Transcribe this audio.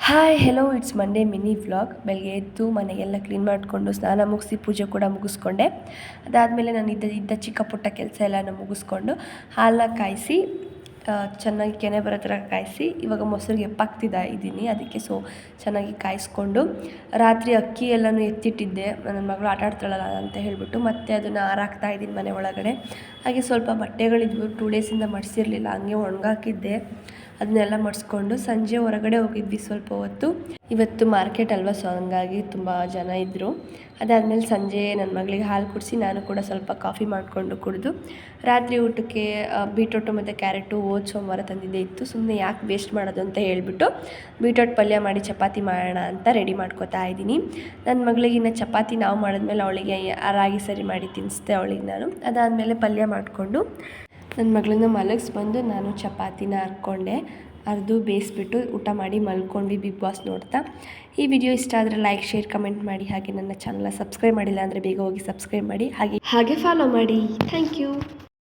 Hi hello it's Monday mini vlog. ಬೆಳಗ್ಗೆ ಎದ್ದು ಮನೆಗೆಲ್ಲ ಕ್ಲೀನ್ ಮಾಡಿಕೊಂಡು ಸ್ನಾನ ಮುಗಿಸಿ ಪೂಜೆ ಕೂಡ ಮುಗಿಸ್ಕೊಂಡೆ. ಅದಾದಮೇಲೆ ನಾನು ಇದ್ದ ಚಿಕ್ಕ ಪುಟ್ಟ ಕೆಲಸ ಎಲ್ಲನೂ ಮುಗಿಸ್ಕೊಂಡು ಹಾಲನ್ನ ಕಾಯಿಸಿ ಚೆನ್ನಾಗಿ ಕೆನೆ ಬರೋ ಥರ ಕಾಯಿಸಿ ಇವಾಗ ಮೊಸರಿಗೆ ಎಪ್ಪಾಗ್ತಿದ್ದ ಇದ್ದೀನಿ. ಅದಕ್ಕೆ ಚೆನ್ನಾಗಿ ಕಾಯಿಸ್ಕೊಂಡು ರಾತ್ರಿ ಅಕ್ಕಿ ಎಲ್ಲನೂ ಎತ್ತಿಟ್ಟಿದ್ದೆ, ನನ್ನ ಮಗಳು ಆಟ ಆಡ್ತಾಳಲ್ಲ ಅಂತ ಹೇಳಿಬಿಟ್ಟು ಮತ್ತೆ ಅದನ್ನು ಹಾರಾಕ್ತಾ ಇದ್ದೀನಿ ಮನೆ ಒಳಗಡೆ. ಹಾಗೆ ಸ್ವಲ್ಪ ಬಟ್ಟೆಗಳಿದ್ವು, 2 ಡೇಸಿಂದ ಮಡಿಸಿರಲಿಲ್ಲ, ಹಂಗೆ ಒಣಗಾಕಿದ್ದೆ. ಅದನ್ನೆಲ್ಲ ಮಡಿಸ್ಕೊಂಡು ಸಂಜೆ ಹೊರಗಡೆ ಹೋಗಿದ್ವಿ ಸ್ವಲ್ಪ ಹೊತ್ತು. ಇವತ್ತು ಮಾರ್ಕೆಟ್ ಅಲ್ವಾ, ಸೊ ಹಂಗಾಗಿ ತುಂಬ ಜನ ಇದ್ದರು. ಅದಾದಮೇಲೆ ಸಂಜೆ ನನ್ನ ಮಗಳಿಗೆ ಹಾಲು ಕುಡಿಸಿ ನಾನು ಕೂಡ ಸ್ವಲ್ಪ ಕಾಫಿ ಮಾಡಿಕೊಂಡು ಕುಡಿದು ರಾತ್ರಿ ಊಟಕ್ಕೆ ಬೀಟ್ರೋಟು ಮತ್ತು ಕ್ಯಾರೆಟು ಹೋದ ಸೋಮವಾರ ತಂದಿದ್ದೇ ಇತ್ತು. ಸುಮ್ಮನೆ ಯಾಕೆ ವೇಸ್ಟ್ ಮಾಡೋದು ಅಂತ ಹೇಳಿಬಿಟ್ಟು ಬೀಟ್ರೋಟ್ ಪಲ್ಯ ಮಾಡಿ ಚಪಾತಿ ಮಾಡೋಣ ಅಂತ ರೆಡಿ ಮಾಡ್ಕೋತಾ ಇದ್ದೀನಿ. ನನ್ನ ಮಗಳಿಗೆ ಇನ್ನು ಚಪಾತಿ ನಾವು ಮಾಡಿದ್ಮೇಲೆ ಅವಳಿಗೆ ರಾಗಿ ಸರಿ ಮಾಡಿ ತಿನ್ನಿಸ್ದೆ ಅವಳಿಗೆ ನಾನು. ಅದಾದಮೇಲೆ ಪಲ್ಯ ಮಾಡಿಕೊಂಡು ನನ್ನ ಮಗಳನ್ನ ಮಲಗಿಸ್ಬಂದು ನಾನು ಚಪಾತಿನ ಹರ್ಕೊಂಡೆ, ಅರ್ದು ಬೇಯಿಸ್ಬಿಟ್ಟು ಊಟ ಮಾಡಿ ಮಲ್ಕೊಂಡ್ವಿ ಬಿಗ್ ಬಾಸ್ ನೋಡ್ತಾ. ಈ ವಿಡಿಯೋ ಇಷ್ಟ ಆದರೆ ಲೈಕ್, ಶೇರ್, ಕಮೆಂಟ್ ಮಾಡಿ. ಹಾಗೆ ನನ್ನ ಚಾನಲ್ನ ಸಬ್ಸ್ಕ್ರೈಬ್ ಮಾಡಿಲ್ಲ ಅಂದರೆ ಬೇಗ ಹೋಗಿ ಸಬ್ಸ್ಕ್ರೈಬ್ ಮಾಡಿ, ಹಾಗೆ ಫಾಲೋ ಮಾಡಿ. Thank you.